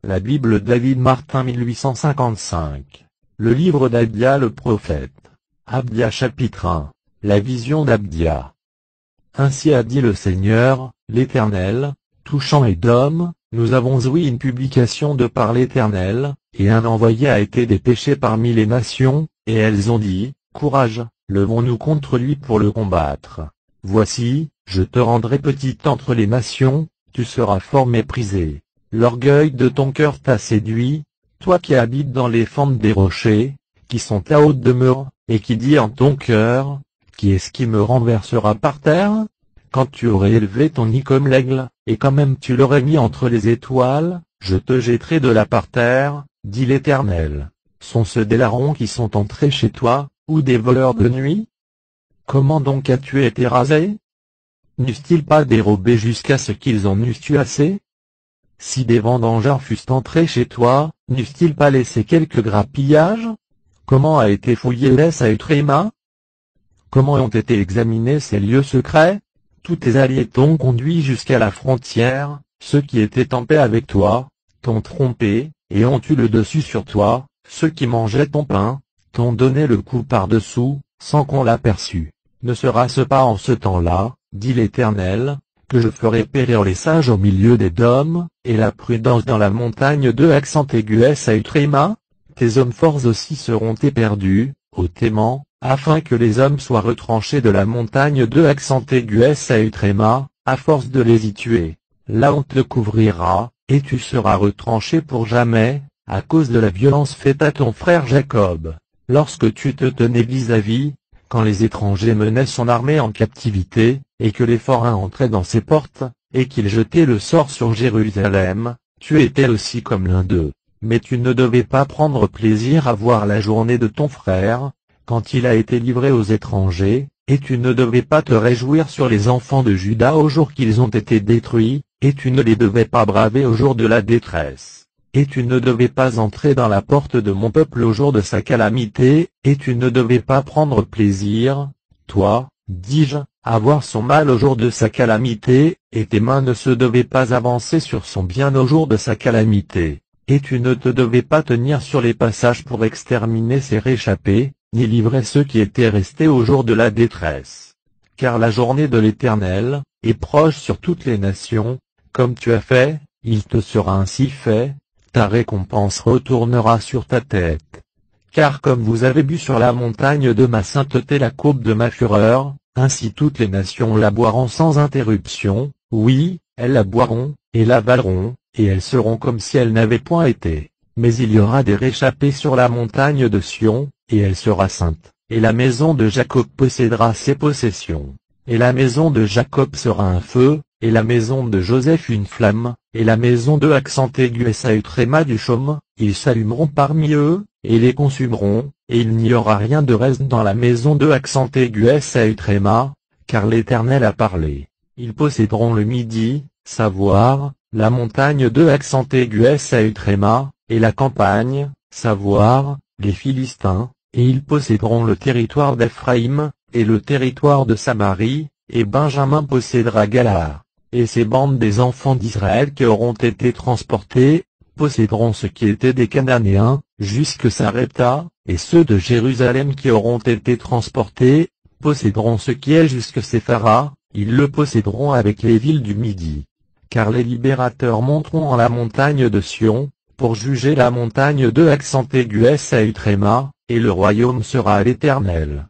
La Bible David Martin 1855. Le livre d'Abdia le prophète. Abdia chapitre 1. La vision d'Abdia. Ainsi a dit le Seigneur, l'Éternel, touchant Édom, nous avons ouï une publication de par l'Éternel, et un envoyé a été dépêché parmi les nations, et elles ont dit, courage, levons-nous contre lui pour le combattre. Voici, je te rendrai petit entre les nations, tu seras fort méprisé. L'orgueil de ton cœur t'a séduit, toi qui habites dans les fentes des rochers, qui sont ta haute demeure, et qui dis en ton cœur, qui est-ce qui me renversera par terre? Quand tu aurais élevé ton nid comme l'aigle, et quand même tu l'aurais mis entre les étoiles, je te jetterai de là par terre, dit l'Éternel. Sont-ce des larrons qui sont entrés chez toi, ou des voleurs de nuit? Comment donc as-tu été rasé? N'eussent-ils pas dérobé jusqu'à ce qu'ils en eussent eu assez? Si des vendangeurs fussent entrés chez toi, n'eussent-ils pas laissé quelques grappillages? Comment a été fouillé l'Es-Autréma? Comment ont été examinés ces lieux secrets? Tous tes alliés t'ont conduit jusqu'à la frontière, ceux qui étaient en paix avec toi, t'ont trompé, et ont eu le dessus sur toi, ceux qui mangeaient ton pain, t'ont donné le coup par-dessous, sans qu'on l'aperçût. Ne sera-ce pas en ce temps-là, dit l'Éternel, que je ferai périr les sages au milieu des dômes, et la prudence dans la montagne de accent aigu Es-Autréma? Tes hommes forts aussi seront éperdus, ô Téman, afin que les hommes soient retranchés de la montagne de accent aigu Es-Autréma, à force de les y tuer. La honte te couvrira, et tu seras retranché pour jamais, à cause de la violence faite à ton frère Jacob. Lorsque tu te tenais vis-à-vis, quand les étrangers menaient son armée en captivité, et que les forains entraient dans ses portes, et qu'ils jetaient le sort sur Jérusalem, tu étais aussi comme l'un d'eux. Mais tu ne devais pas prendre plaisir à voir la journée de ton frère, quand il a été livré aux étrangers, et tu ne devais pas te réjouir sur les enfants de Juda au jour qu'ils ont été détruits, et tu ne les devais pas braver au jour de la détresse. Et tu ne devais pas entrer dans la porte de mon peuple au jour de sa calamité, et tu ne devais pas prendre plaisir, toi, dis-je, à voir son mal au jour de sa calamité, et tes mains ne se devaient pas avancer sur son bien au jour de sa calamité. Et tu ne te devais pas tenir sur les passages pour exterminer ses réchappés, ni livrer ceux qui étaient restés au jour de la détresse. Car la journée de l'Éternel est proche sur toutes les nations, comme tu as fait, il te sera ainsi fait, ta récompense retournera sur ta tête. Car comme vous avez bu sur la montagne de ma sainteté la coupe de ma fureur, ainsi toutes les nations la boiront sans interruption, oui, elles la boiront, et l'avaleront, et elles seront comme si elles n'avaient point été. Mais il y aura des réchappés sur la montagne de Sion, et elle sera sainte, et la maison de Jacob possédera ses possessions. Et la maison de Jacob sera un feu, et la maison de Joseph une flamme, et la maison de accent aigu Es-Autréma du chaume, ils s'allumeront parmi eux, et les consumeront, et il n'y aura rien de reste dans la maison de accent aigu Es-Autréma, car l'Éternel a parlé. Ils posséderont le Midi, savoir, la montagne de accent aigu Es-Autréma, et la campagne, savoir, les Philistins, et ils posséderont le territoire d'Ephraïm, et le territoire de Samarie, et Benjamin possédera Galaad. Et ces bandes des enfants d'Israël qui auront été transportés, posséderont ce qui était des Cananéens, jusque Sarepta, et ceux de Jérusalem qui auront été transportés, posséderont ce qui est jusque Séphara, ils le posséderont avec les villes du Midi. Car les libérateurs monteront en la montagne de Sion, pour juger la montagne de accent aigu Es-Autréma, et le royaume sera à l'Éternel.